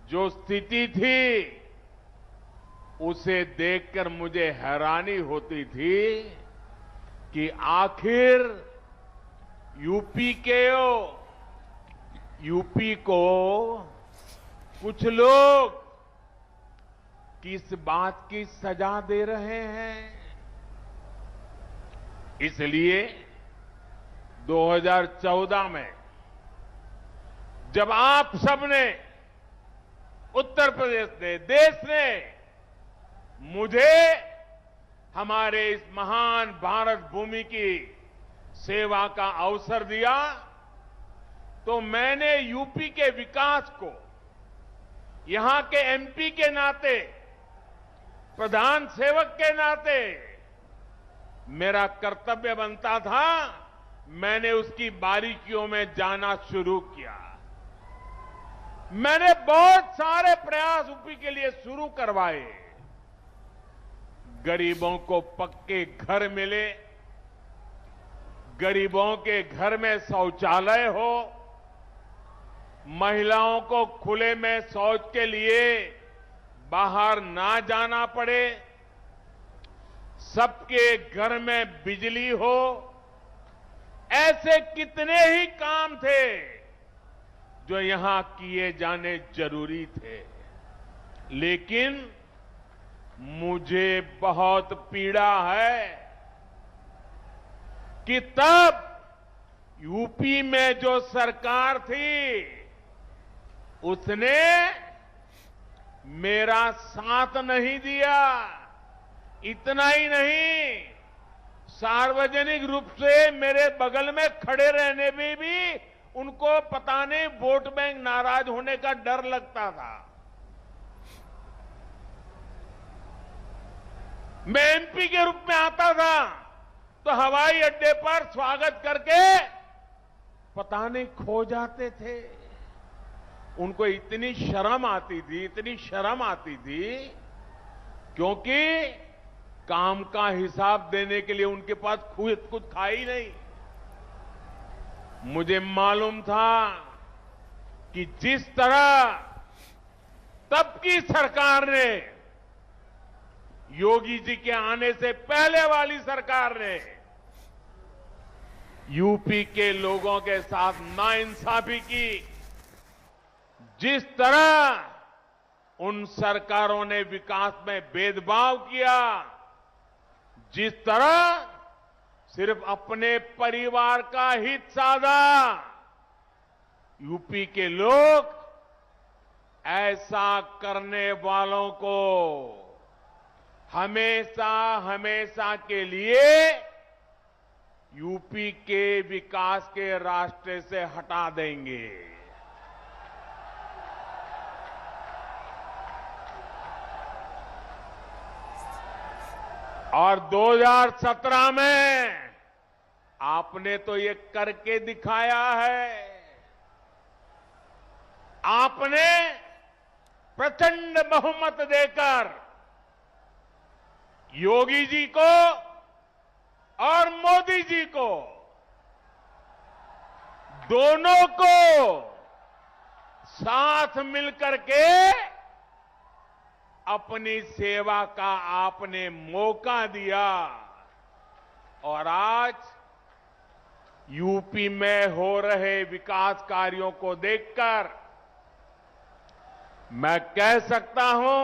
जो स्थिति थी उसे देखकर मुझे हैरानी होती थी कि आखिर यूपी को कुछ लोग किस बात की सजा दे रहे हैं। इसलिए 2014 में जब आप सबने, उत्तर प्रदेश ने, देश ने मुझे हमारे इस महान भारत भूमि की सेवा का अवसर दिया, तो मैंने यूपी के विकास को यहां के एमपी के नाते, प्रधान सेवक के नाते मेरा कर्तव्य बनता था। मैंने उसकी बारीकियों में जाना शुरू किया। मैंने बहुत सारे प्रयास यूपी के लिए शुरू करवाए। गरीबों को पक्के घर मिले, गरीबों के घर में शौचालय हो, महिलाओं को खुले में शौच के लिए बाहर ना जाना पड़े, सबके घर में बिजली हो। ऐसे कितने ही काम थे जो यहां किए जाने जरूरी थे। लेकिन मुझे बहुत पीड़ा है कि तब यूपी में जो सरकार थी उसने मेरा साथ नहीं दिया। इतना ही नहीं, सार्वजनिक रूप से मेरे बगल में खड़े रहने में भी उनको पता नहीं वोट बैंक नाराज होने का डर लगता था। मैं एमपी के रूप में आता था तो हवाई अड्डे पर स्वागत करके पता नहीं खो जाते थे। उनको इतनी शर्म आती थी, क्योंकि काम का हिसाब देने के लिए उनके पास कुछ था ही नहीं। मुझे मालूम था कि जिस तरह तब की सरकार ने, योगी जी के आने से पहले वाली सरकार ने यूपी के लोगों के साथ नाइंसाफी की, जिस तरह उन सरकारों ने विकास में भेदभाव किया, जिस तरह सिर्फ अपने परिवार का हित साधा, यूपी के लोग ऐसा करने वालों को हमेशा हमेशा के लिए यूपी के विकास के रास्ते से हटा देंगे। और 2017 में आपने तो ये करके दिखाया है। आपने प्रचंड बहुमत देकर योगी जी को और मोदी जी को, दोनों को साथ मिलकर के अपनी सेवा का आपने मौका दिया। और आज यूपी में हो रहे विकास कार्यों को देखकर मैं कह सकता हूं,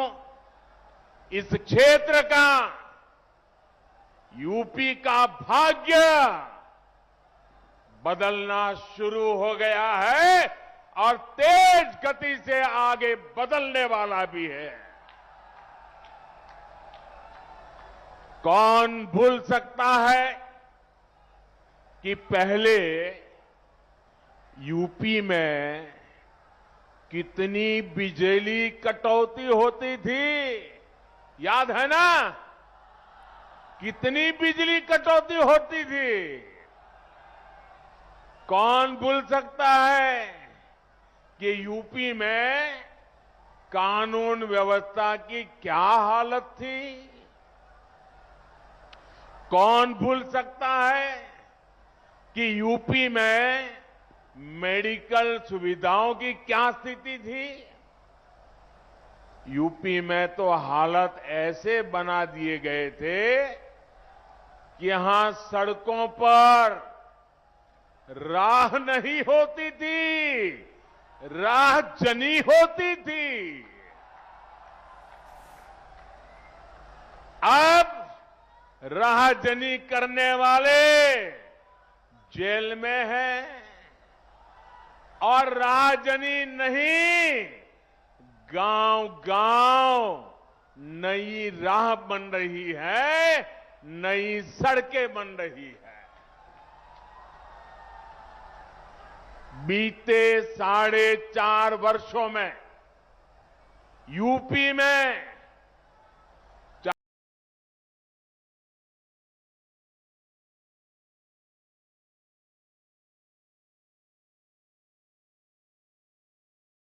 इस क्षेत्र का, यूपी का भाग्य बदलना शुरू हो गया है और तेज गति से आगे बदलने वाला भी है। कौन भूल सकता है कि पहले यूपी में कितनी बिजली कटौती होती थी? याद है ना? कितनी बिजली कटौती होती थी? कौन भूल सकता है कि यूपी में कानून व्यवस्था की क्या हालत थी? कौन भूल सकता है कि यूपी में मेडिकल सुविधाओं की क्या स्थिति थी? यूपी में तो हालत ऐसे बना दिए गए थे कि यहां सड़कों पर राह नहीं होती थी, राह जनी होती थी। अब राहजनी करने वाले जेल में हैं और राहजनी नहीं, गांव-गांव नई राह बन रही है, नई सड़कें बन रही है। बीते 4.5 वर्षों में यूपी में